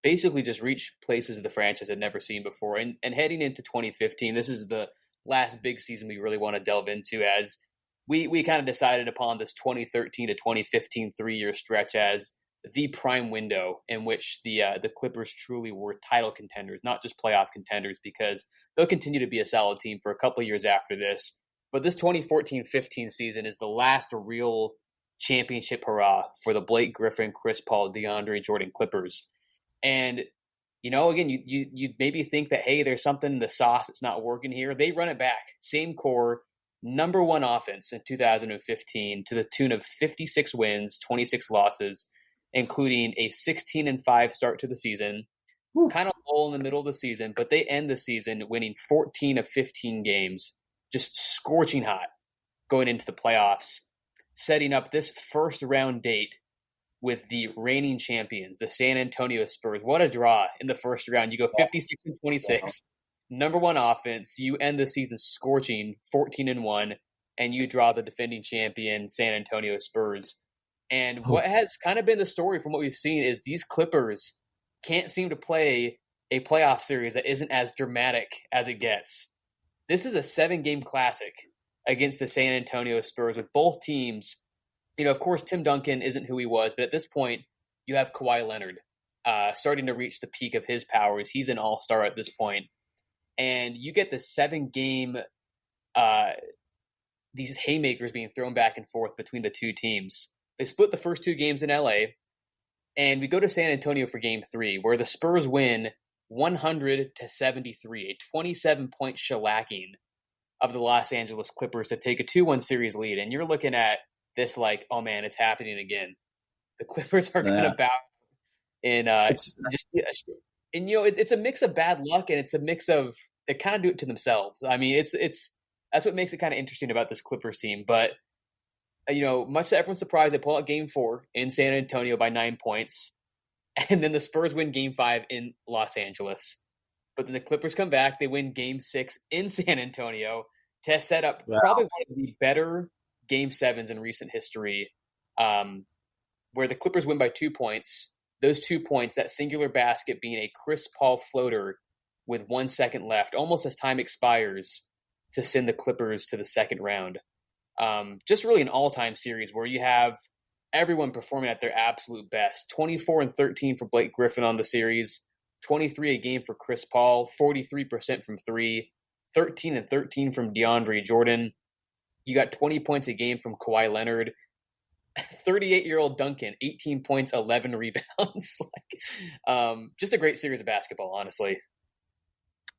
basically just reach places the franchise had never seen before. And heading into 2015, this is the last big season we really want to delve into, as we kind of decided upon this 2013 to 2015 3-year stretch as the prime window in which the Clippers truly were title contenders, not just playoff contenders, because they'll continue to be a solid team for a couple of years after this. But this 2014-15 season is the last real championship hurrah for the Blake Griffin, Chris Paul, DeAndre Jordan Clippers. And, again, you'd maybe think that, hey, there's something in the sauce that's not working here. They run it back. Same core, number one offense in 2015 to the tune of 56 wins, 26 losses, including a 16-5 start to the season. Whew. Kind of low in the middle of the season, but they end the season winning 14 of 15 games, just scorching hot going into the playoffs, setting up this first-round date with the reigning champions, the San Antonio Spurs. What a draw in the first round. You go 56-26, number one offense. You end the season scorching 14-1, and you draw the defending champion San Antonio Spurs. And what has kind of been the story from what we've seen is these Clippers can't seem to play a playoff series that isn't as dramatic as it gets. This is a 7-game classic against the San Antonio Spurs with both teams. Of course, Tim Duncan isn't who he was, but at this point, you have Kawhi Leonard starting to reach the peak of his powers. He's an all-star at this point. And you get the 7-game, these haymakers being thrown back and forth between the two teams. They split the first 2 games in LA, and we go to San Antonio for game 3, where the Spurs win 100-73, a 27-point shellacking of the Los Angeles Clippers to take a 2-1 series lead. And you're looking at this like, oh man, it's happening again. The Clippers are going to bow in it's a mix of bad luck, and it's a mix of they kind of do it to themselves. I mean, it's that's what makes it kind of interesting about this Clippers team. But much to everyone's surprise, they pull out game 4 in San Antonio by 9 points, and then the Spurs win game 5 in Los Angeles. But then the Clippers come back, they win game 6 in San Antonio to set up probably one of the better game 7s in recent history, where the Clippers win by 2 points. Those 2 points, that singular basket being a Chris Paul floater with 1 second left, almost as time expires, to send the Clippers to the second round. Just really an all-time series where you have everyone performing at their absolute best. 24-13 for Blake Griffin on the series, 23 a game for Chris Paul, 43% from 3, 13-13 from DeAndre Jordan. You got 20 points a game from Kawhi Leonard. 38-year-old Duncan, 18 points, 11 rebounds. Just a great series of basketball, honestly.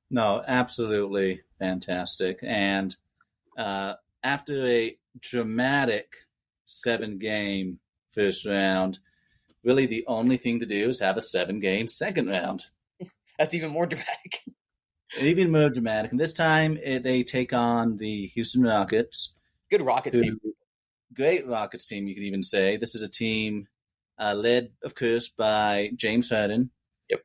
No, absolutely fantastic. And after a dramatic 7-game first round, really the only thing to do is have a 7-game second round. That's even more dramatic. Even more dramatic. And this time they take on the Houston Rockets. Good Rockets team. Great Rockets team, you could even say. This is a team led, of course, by James Harden,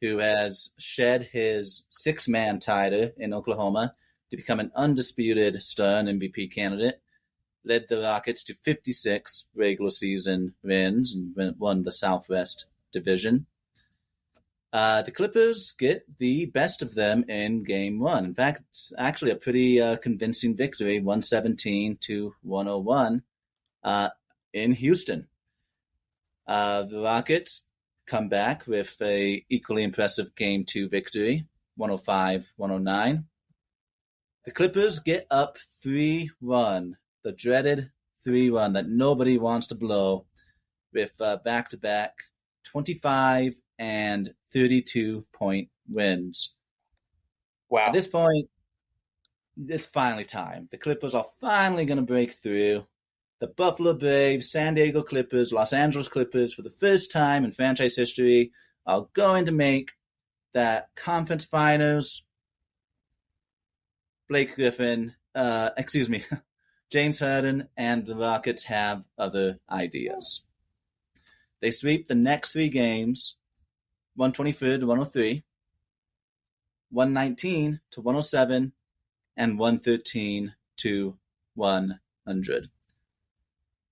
who has shed his 6-man title in Oklahoma to become an undisputed star and MVP candidate. Led the Rockets to 56 regular season wins and won the Southwest Division. The Clippers get the best of them in Game 1. In fact, it's actually a pretty convincing victory, 117-101 in Houston. The Rockets come back with a equally impressive Game 2 victory, 105-109. The Clippers get up 3-1, the dreaded 3-1 that nobody wants to blow, with back-to-back 25 and 32-point wins. Wow. At this point, it's finally time. The Clippers are finally going to break through. The Buffalo Braves, San Diego Clippers, Los Angeles Clippers, for the first time in franchise history, are going to make that conference finals. Blake Griffin, James Harden and the Rockets have other ideas. They sweep the next 3 games, 123 to 103, 119 to 107, and 113 to 100.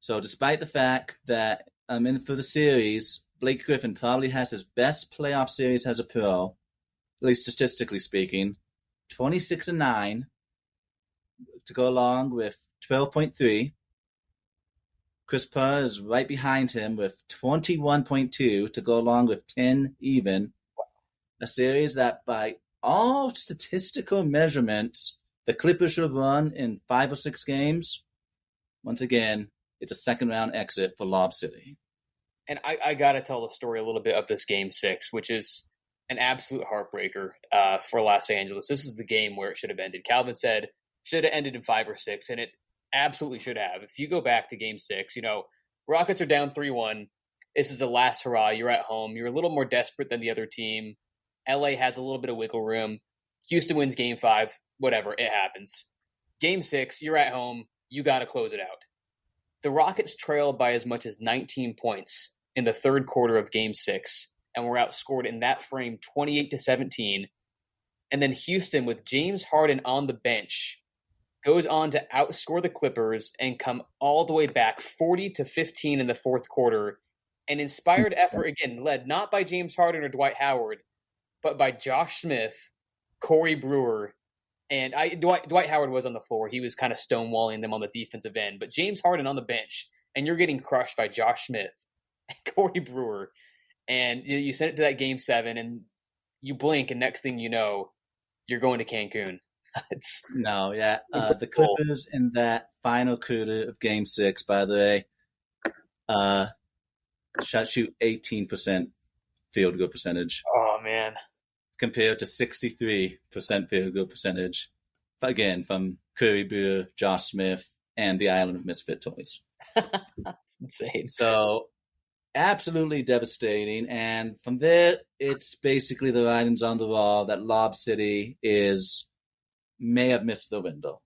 So despite the fact that for the series, Blake Griffin probably has his best playoff series as a pro, at least statistically speaking, 26-9 to go along with 12.3. Chris Paul is right behind him with 21.2 to go along with 10 even. A series that by all statistical measurements, the Clippers should have won in 5 or 6 games. Once again, it's a second round exit for Lob City. And I got to tell the story a little bit of this Game 6, which is an absolute heartbreaker for Los Angeles. This is the game where it should have ended. Calvin said should have ended in 5 or 6, and it absolutely should have. If you go back to Game 6, Rockets are down 3-1. This is the last hurrah. You're at home. You're a little more desperate than the other team. LA has a little bit of wiggle room. Houston wins Game 5. Whatever, it happens. Game 6, you're at home. You got to close it out. The Rockets trailed by as much as 19 points in the third quarter of Game 6, and were outscored in that frame 28-17. And then Houston, with James Harden on the bench, goes on to outscore the Clippers and come all the way back 40-15 in the fourth quarter. An inspired effort, again, led not by James Harden or Dwight Howard, but by Josh Smith, Corey Brewer, and Dwight Howard was on the floor. He was kind of stonewalling them on the defensive end. But James Harden on the bench, and you're getting crushed by Josh Smith and Corey Brewer. And you send it to that Game 7, and you blink, and next thing you know, you're going to Cancun. The Clippers in that final quarter of Game 6, by the way, shoot 18% field goal percentage. Oh, man. Compared to 63% field goal percentage, again, from Curry Brewer, Josh Smith, and the Island of Misfit Toys. That's insane. So, absolutely devastating. And from there, it's basically the writings on the wall that Lob City may have missed the window.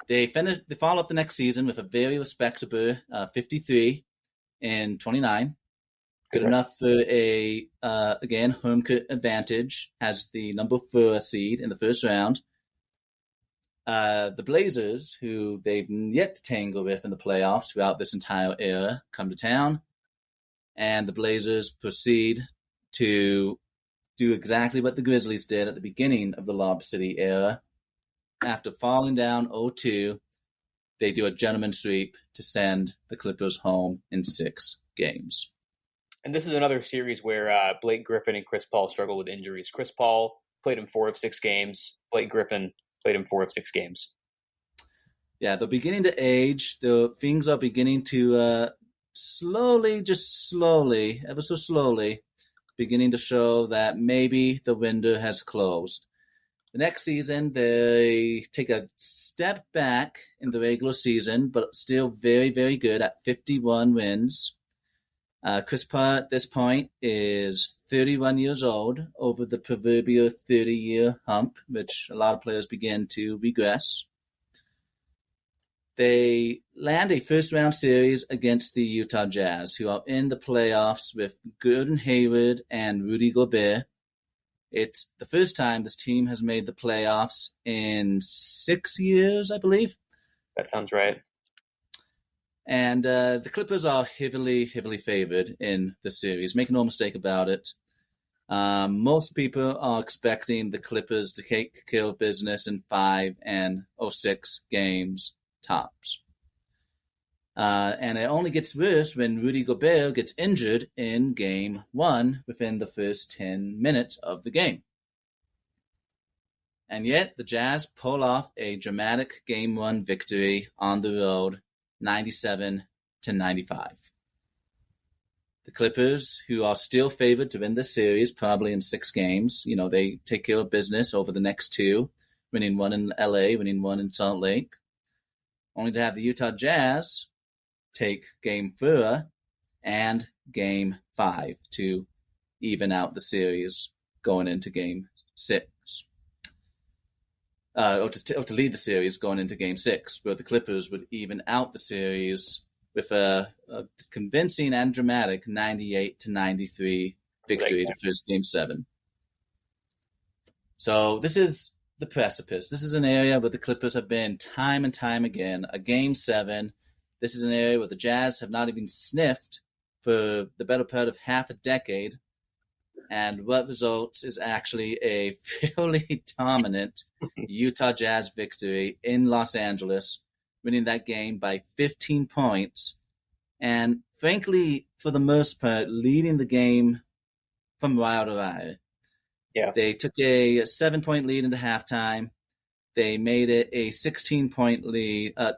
They follow up the next season with a very respectable 53 and 29. Good enough for again, home court advantage as the number 4 seed in the first round. The Blazers, who they've yet to tangle with in the playoffs throughout this entire era, come to town. And the Blazers proceed to do exactly what the Grizzlies did at the beginning of the Lob City era. After falling down 0-2, they do a gentleman's sweep to send the Clippers home in 6 games. And this is another series where Blake Griffin and Chris Paul struggle with injuries. Chris Paul played in 4 of 6 games. Blake Griffin played in 4 of 6 games. Yeah, they're beginning to age. Things are beginning to slowly, ever so slowly, beginning to show that maybe the window has closed. The next season, they take a step back in the regular season, but still very, very good at 51 wins. Chris Paul at this point is 31 years old, over the proverbial 30-year hump, which a lot of players begin to regress. They land a first-round series against the Utah Jazz, who are in the playoffs with Gordon Hayward and Rudy Gobert. It's the first time this team has made the playoffs in 6 years, I believe. That sounds right. And the Clippers are heavily, heavily favored in the series. Make no mistake about it. Most people are expecting the Clippers to take care of business in 5 or 6 games tops. And it only gets worse when Rudy Gobert gets injured in Game 1 within the first 10 minutes of the game. And yet the Jazz pull off a dramatic Game 1 victory on the road, 97-95. The Clippers, who are still favored to win this series, probably in 6 games, they take care of business over the next 2, winning 1 in LA, winning 1 in Salt Lake, only to have the Utah Jazz take Game 4 and Game 5 to even out the series going into Game 6. Or to lead the series going into Game 6, where the Clippers would even out the series with a convincing and dramatic 98-93 victory to first Game 7. So this is the precipice. This is an area where the Clippers have been time and time again. A Game 7. This is an area where the Jazz have not even sniffed for the better part of half a decade. And what results is actually a fairly dominant Utah Jazz victory in Los Angeles, winning that game by 15 points. And frankly, for the most part, leading the game from wire to wire. Yeah. They took a 7-point lead into halftime. They made it a 16-point lead, a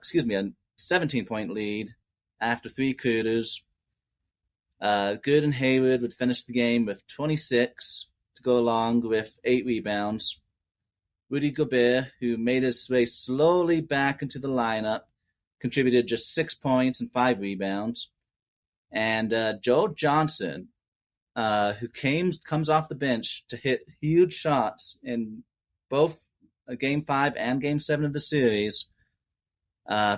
17-point lead after 3 quarters. Good and Hayward would finish the game with 26 to go along with 8 rebounds. Rudy Gobert, who made his way slowly back into the lineup, contributed just 6 points and 5 rebounds. And Joe Johnson, who comes off the bench to hit huge shots in both Game 5 and Game 7 of the series,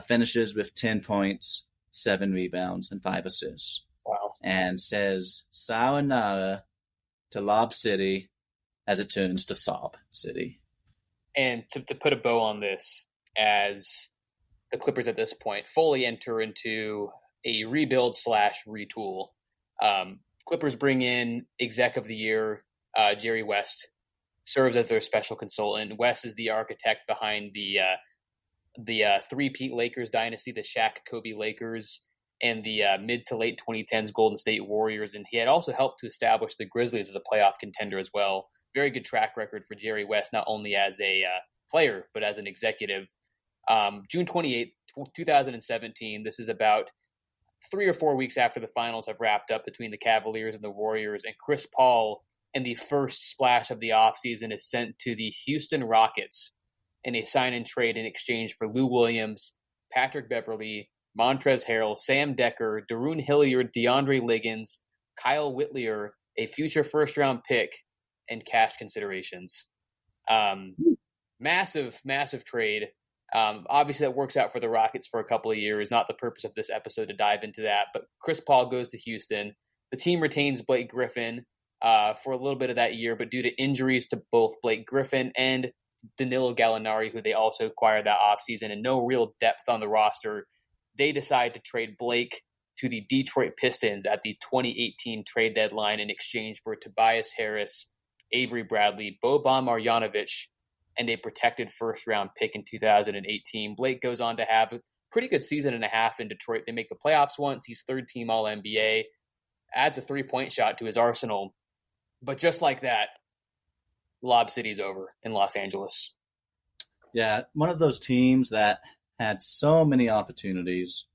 finishes with 10 points, 7 rebounds, and 5 assists. Wow. And says sayonara to Lob City as it turns to Sob City. And to put a bow on this, as the Clippers at this point fully enter into a rebuild / retool, Clippers bring in exec of the year, Jerry West, serves as their special consultant. West is the architect behind the three-peat Lakers dynasty, the Shaq Kobe Lakers, and the mid to late 2010s Golden State Warriors. And he had also helped to establish the Grizzlies as a playoff contender as well. Very good track record for Jerry West, not only as a player, but as an executive. June 28th, 2017, this is about 3 or 4 weeks after the finals have wrapped up between the Cavaliers and the Warriors, and Chris Paul, in the first splash of the offseason, is sent to the Houston Rockets in a sign-and-trade in exchange for Lou Williams, Patrick Beverley, Montrezl Harrell, Sam Decker, Darun Hilliard, DeAndre Liggins, Kyle Whitlier, a future first-round pick, and cash considerations. Massive, massive trade. Obviously, that works out for the Rockets for a couple of years. Not the purpose of this episode to dive into that. But Chris Paul goes to Houston. The team retains Blake Griffin for a little bit of that year, but due to injuries to both Blake Griffin and Danilo Gallinari, who they also acquired that offseason, and no real depth on the roster, they decide to trade Blake to the Detroit Pistons at the 2018 trade deadline in exchange for Tobias Harris, Avery Bradley, Boban Marjanovic, and a protected first-round pick in 2018. Blake goes on to have a pretty good season and a half in Detroit. They make the playoffs once. He's third-team All-NBA, adds a three-point shot to his arsenal. But just like that, Lob City's over in Los Angeles. Yeah, one of those teams that had so many opportunities.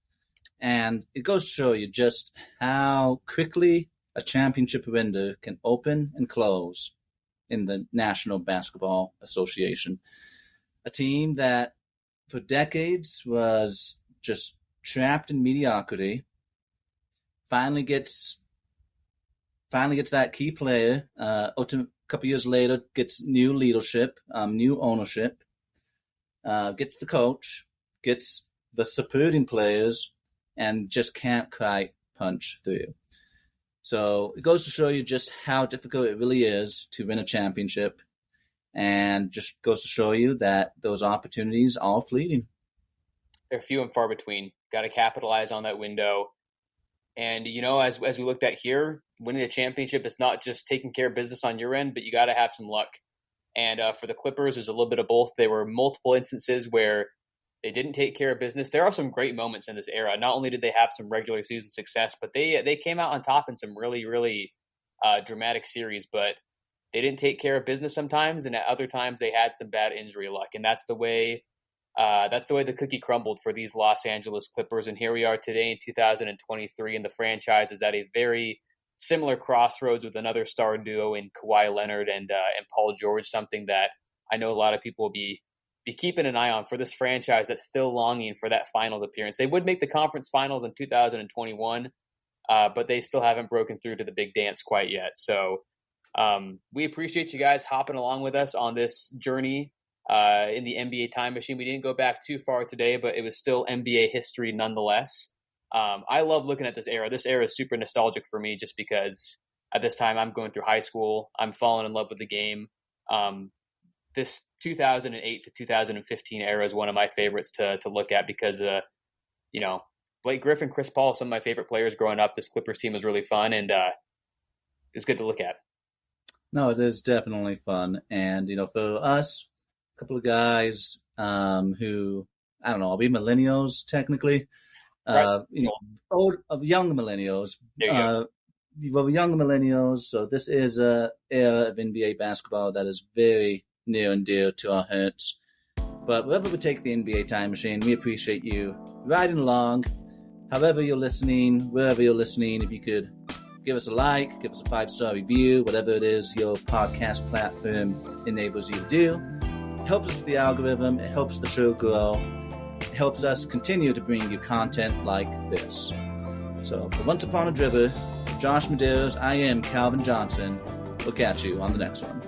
And it goes to show you just how quickly a championship window can open and close in the National Basketball Association. A team that for decades was just trapped in mediocrity, finally gets that key player, a couple years later gets new leadership, new ownership, gets the coach, gets the supporting players, and just can't quite punch through. So it goes to show you just how difficult it really is to win a championship, and just goes to show you that those opportunities are fleeting. They're few and far between. Got to capitalize on that window. And, you know, as we looked at here, winning a championship is not just taking care of business on your end, but you got to have some luck. And for the Clippers, there's a little bit of both. There were multiple instances where they didn't take care of business. There are some great moments in this era. Not only did they have some regular season success, but they came out on top in some really, really dramatic series. But they didn't take care of business sometimes, and at other times they had some bad injury luck. And that's the way the cookie crumbled for these Los Angeles Clippers. And here we are today in 2023, and the franchise is at a very similar crossroads with another star duo in Kawhi Leonard and Paul George. Something that I know a lot of people will be keeping an eye on for this franchise that's still longing for that finals appearance. They would make the conference finals in 2021, but they still haven't broken through to the big dance quite yet. So we appreciate you guys hopping along with us on this journey in the NBA time machine. We didn't go back too far today, but it was still NBA history nonetheless. I love looking at this era. This era is super nostalgic for me just because at this time I'm going through high school. I'm falling in love with the game. This 2008 to 2015 era is one of my favorites to look at because, Blake Griffin, Chris Paul, some of my favorite players growing up. This Clippers team was really fun, and it was good to look at. No, it is definitely fun. And, for us, a couple of guys who, I don't know, are we millennials technically? Right. Young millennials. There you go. Well, young millennials, so this is a era of NBA basketball that is very near and dear to our hearts. But wherever we take the NBA time machine, we appreciate you riding along. However you're listening, wherever you're listening, if you could give us a like, give us a 5-star review, whatever it is your podcast platform enables you to do. It helps us with the algorithm. It helps the show grow. It helps us continue to bring you content like this. So for Once Upon a Dribble, Josh Medeiros, I am Calvin Johnson. We'll catch you on the next one.